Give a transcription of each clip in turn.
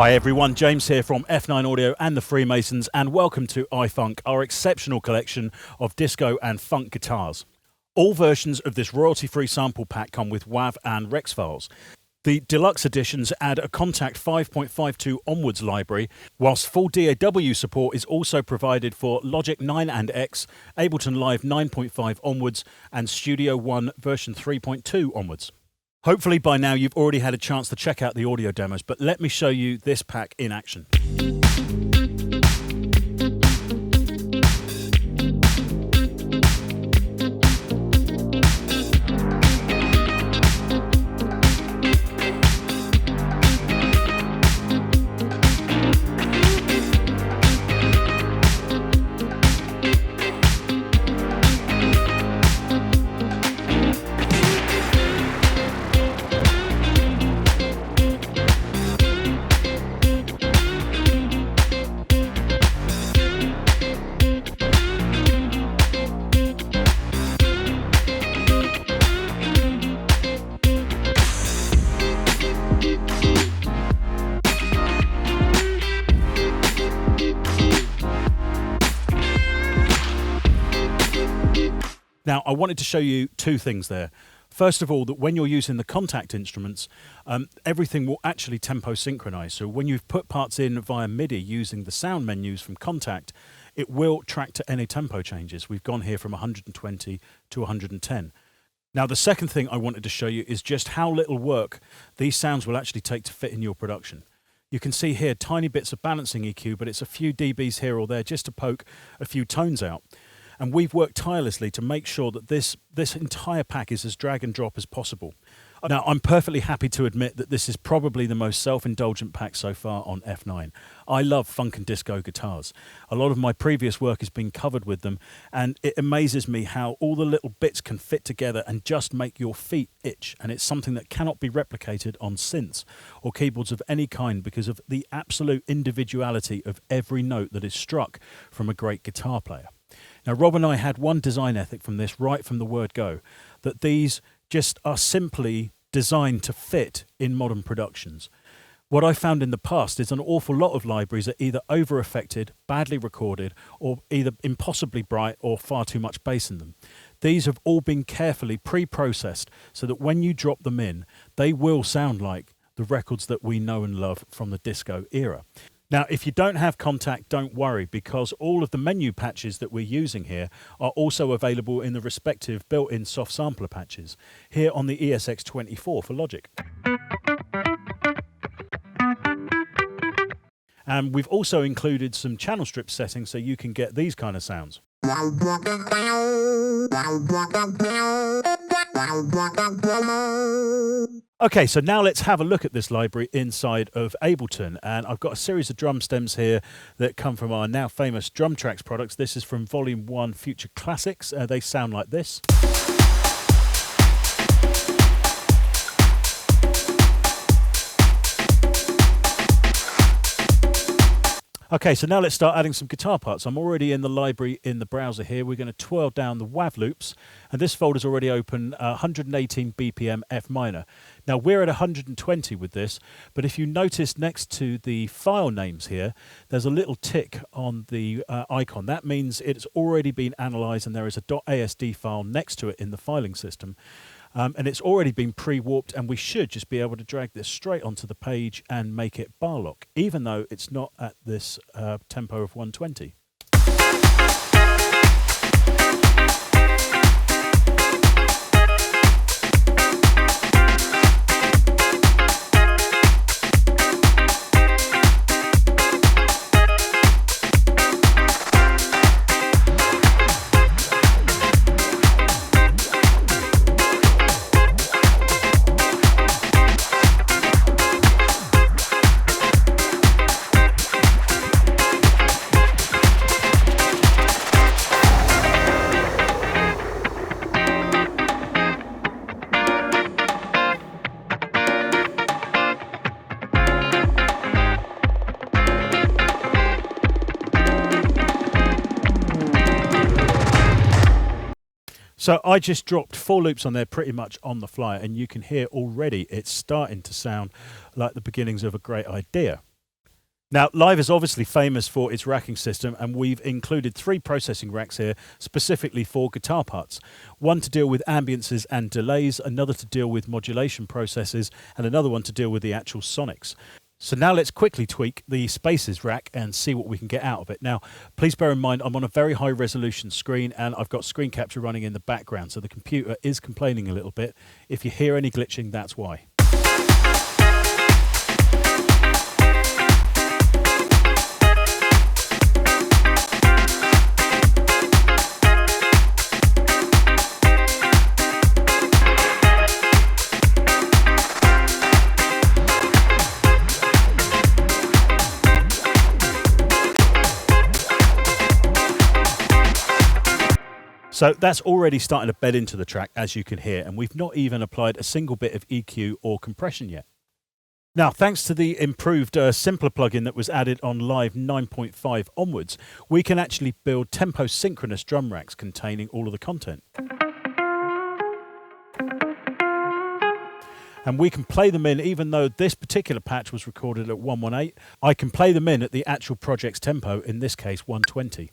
Hi everyone, James here from F9 Audio and the Freemasons, and welcome to iFunk, our exceptional collection of disco and funk guitars. All versions of this royalty-free sample pack come with WAV and Rex files. The deluxe editions add a Contact 5.52 onwards library, whilst full DAW support is also provided for Logic 9 and X, Ableton Live 9.5 onwards, and Studio One version 3.2 onwards. Hopefully by now you've already had a chance to check out the audio demos, but let me show you this pack in action. Now, I wanted to show you two things there. First of all, that when you're using the Contact instruments, everything will actually tempo synchronize. So when you've put parts in via MIDI using the sound menus from Contact, it will track to any tempo changes. We've gone here from 120 to 110. Now, the second thing I wanted to show you is just how little work these sounds will actually take to fit in your production. You can see here tiny bits of balancing EQ, but it's a few dBs here or there just to poke a few tones out. And we've worked tirelessly to make sure that this entire pack is as drag and drop as possible. Now, I'm perfectly happy to admit that this is probably the most self-indulgent pack so far on F9. I love funk and disco guitars. A lot of my previous work has been covered with them, and it amazes me how all the little bits can fit together and just make your feet itch. And it's something that cannot be replicated on synths or keyboards of any kind because of the absolute individuality of every note that is struck from a great guitar player. Now, Rob and I had one design ethic from this right from the word go, that these just are simply designed to fit in modern productions. What I found in the past is an awful lot of libraries are either over-affected, badly recorded, or either impossibly bright or far too much bass in them. These have all been carefully pre-processed so that when you drop them in, they will sound like the records that we know and love from the disco era. Now, if you don't have Contact, don't worry, because all of the menu patches that we're using here are also available in the respective built-in soft sampler patches, here on the ESX24 for Logic. And we've also included some channel strip settings so you can get these kind of sounds. Okay, so now let's have a look at this library inside of Ableton, and I've got a series of drum stems here that come from our now famous Drum Tracks products. This is from Volume 1 Future Classics. They sound like this. Okay, so now let's start adding some guitar parts. I'm already in the library in the browser here. We're going to twirl down the WAV loops, and this folder's already open, 118 BPM F minor. Now, we're at 120 with this, but if you notice next to the file names here, there's a little tick on the icon. That means it's already been analyzed, and there is a .asd file next to it in the filing system. And it's already been pre-warped, and we should just be able to drag this straight onto the page and make it bar lock, even though it's not at this tempo of 120. So I just dropped 4 loops on there pretty much on the fly, and you can hear already it's starting to sound like the beginnings of a great idea. Now, Live is obviously famous for its racking system, and we've included 3 processing racks here specifically for guitar parts. One to deal with ambiances and delays, another to deal with modulation processes, and another one to deal with the actual sonics. So now let's quickly tweak the Spaces rack and see what we can get out of it. Now, please bear in mind I'm on a very high resolution screen and I've got screen capture running in the background, so the computer is complaining a little bit. If you hear any glitching, that's why. So that's already starting to bed into the track, as you can hear, and we've not even applied a single bit of EQ or compression yet. Now, thanks to the improved simpler plugin that was added on Live 9.5 onwards, we can actually build tempo synchronous drum racks containing all of the content. And we can play them in, even though this particular patch was recorded at 118, I can play them in at the actual project's tempo, in this case 120.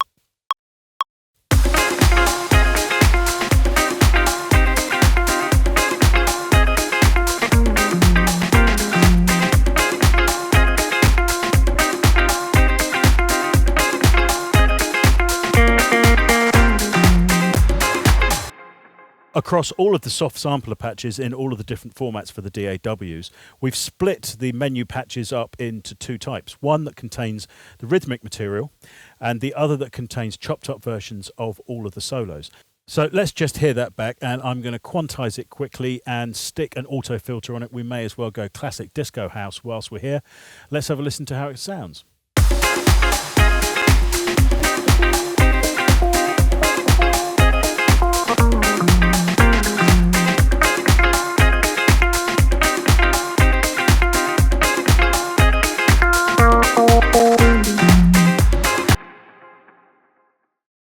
Across all of the soft sampler patches in all of the different formats for the DAWs, we've split the menu patches up into 2 types. One that contains the rhythmic material and the other that contains chopped up versions of all of the solos. So let's just hear that back, and I'm going to quantize it quickly and stick an auto filter on it. We may as well go classic disco house whilst we're here. Let's have a listen to how it sounds.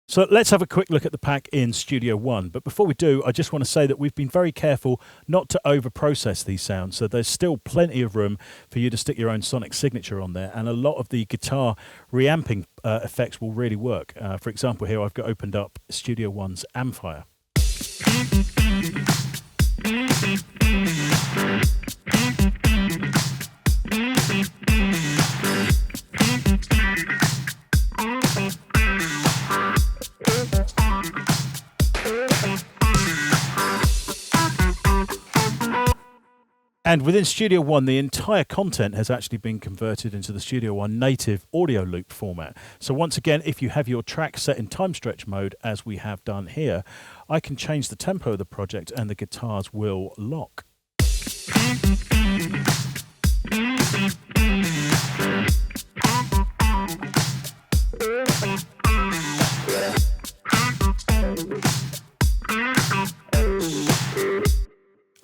So let's have a quick look at the pack in Studio One. But before we do, I just want to say that we've been very careful not to over-process these sounds. So there's still plenty of room for you to stick your own sonic signature on there. And a lot of the guitar reamping effects will really work. For example, here I've got opened up Studio One's Amplifier. And within Studio One, the entire content has actually been converted into the Studio One native audio loop format. So once again, if you have your track set in time stretch mode, as we have done here, I can change the tempo of the project and the guitars will lock.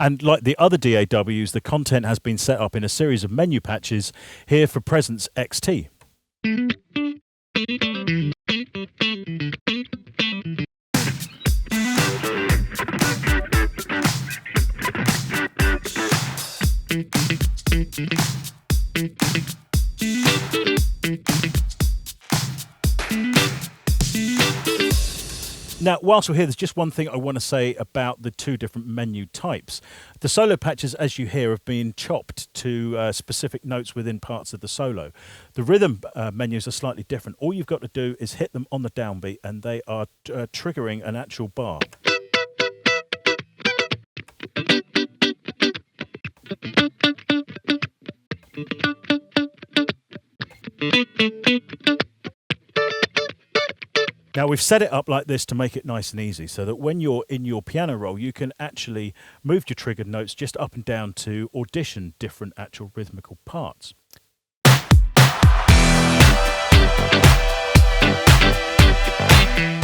And like the other DAWs, the content has been set up in a series of menu patches here for Presence XT. Now, whilst we're here, there's just one thing I want to say about the 2 different menu types. The solo patches, as you hear, have been chopped to specific notes within parts of the solo. The rhythm menus are slightly different. All you've got to do is hit them on the downbeat and they are triggering an actual bar. Now, we've set it up like this to make it nice and easy so that when you're in your piano roll, you can actually move your triggered notes just up and down to audition different actual rhythmical parts.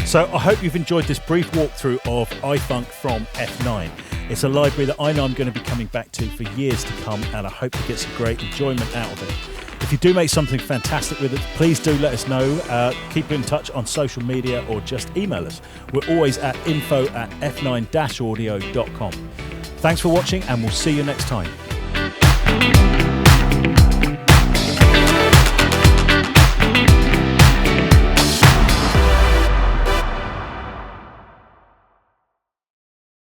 So I hope you've enjoyed this brief walkthrough of iFunk from F9. It's a library that I know I'm going to be coming back to for years to come, and I hope to get some great enjoyment out of it. If you do make something fantastic with it, please do let us know. Keep in touch on social media or just email us. We're always at info@f9-audio.com. Thanks for watching, and we'll see you next time.